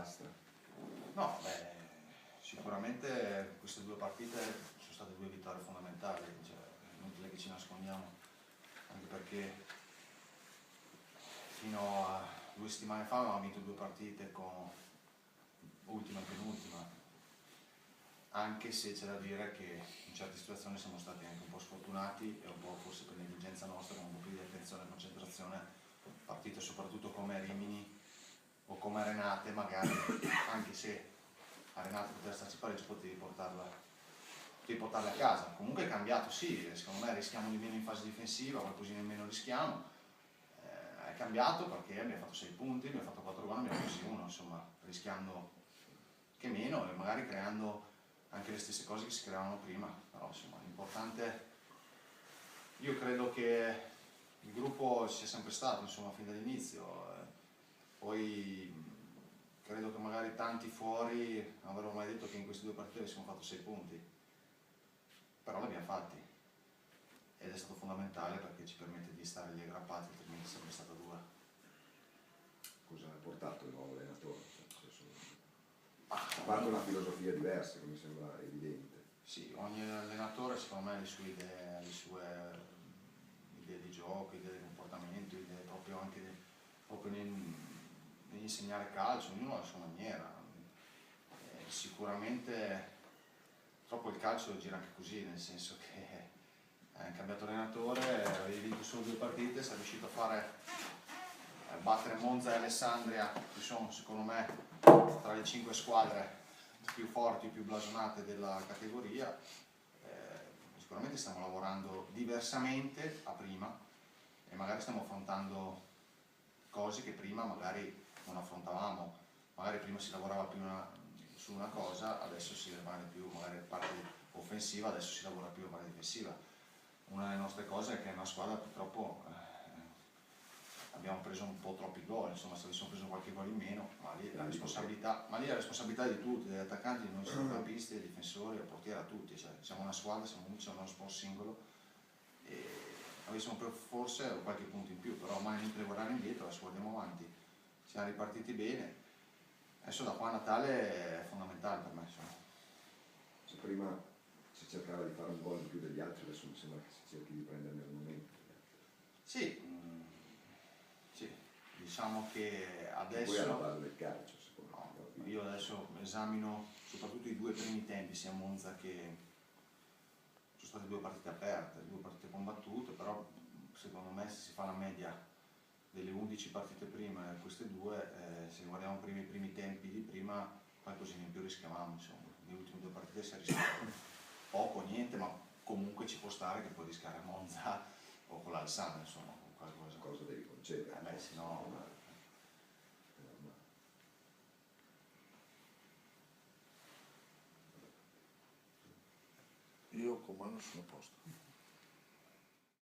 basta? No, beh, sicuramente queste due partite sono state due vittorie fondamentali, cioè, è inutile che ci nascondiamo, anche perché fino a 2 settimane fa avevamo vinto 2 partite con ultima e penultima, anche se c'è da dire che in certe situazioni siamo stati anche un po' sfortunati e un po' forse per negligenza nostra, con un po' più di attenzione e concentrazione, partite soprattutto come Rimini o come Renate magari, anche se a Renate poteva starci pareggio, potevi portarla a casa. Comunque è cambiato, sì, secondo me rischiamo di meno in fase difensiva, qualcosina in meno rischiamo. È cambiato perché abbiamo fatto 6 punti, abbiamo fatto 4 gol, abbiamo preso 1, insomma, rischiando che meno e magari creando anche le stesse cose che si creavano prima. Però insomma l'importante, io credo che il gruppo ci sia sempre stato, insomma, fin dall'inizio. Poi credo che magari tanti fuori non avrebbero mai detto che in queste 2 partite avessimo fatto 6 punti, però li abbiamo fatti ed è stato fondamentale perché ci permette di stare lì aggrappati, altrimenti sarebbe stata dura. Cosa ha portato il nuovo allenatore? A parte una filosofia diversa, che mi sembra evidente. Sì, ogni allenatore secondo me ha le sue idee, le sue idee di gioco, idee di comportamento, idee proprio anche proprio nell'insegnare calcio, ognuno ha la sua maniera. Sicuramente troppo il calcio gira anche così, nel senso che è cambiato allenatore, avevi vinto solo 2 partite, sei riuscito a fare battere Monza e Alessandria, che sono secondo me tra le 5 squadre più forti, più blasonate della categoria. Sicuramente stiamo lavorando diversamente a prima e magari stiamo affrontando cose che prima magari non affrontavamo. Magari prima si lavorava più su una cosa, adesso si rimane più magari parte offensiva, adesso si lavora più a parte difensiva. Una delle nostre cose è che è una squadra purtroppo abbiamo preso un po' troppi gol, insomma se avessimo preso qualche gol in meno, ma lì è la responsabilità di tutti, degli attaccanti, di noi centrocampisti, dei difensori, del portiere, a tutti, cioè, siamo una squadra, siamo uno sport singolo e avessimo forse qualche punto in più, però mai inutile guardare indietro, adesso guardiamo avanti, siamo ripartiti bene, adesso da qua a Natale è fondamentale per me. Insomma. Se prima si cercava di fare un gol in più degli altri, adesso mi sembra che si cerchi di prenderne al momento. Sì, sì, diciamo che adesso... Poi è la base del calcio, secondo me. Io adesso esamino soprattutto i 2 primi tempi, sia a Monza che sono state 2 partite aperte, 2 partite combattute, però secondo me se si fa la media delle 11 partite prima e queste 2, se guardiamo i primi tempi di prima, qualcosina in più rischiavamo, insomma, le ultime 2 partite si è rischiato poco, niente, ma comunque ci può stare che puoi rischiare a Monza o con l'Alzano, insomma, con qualcosa. Cosa devi concedere? Beh, se no... Io con mano sono a posto.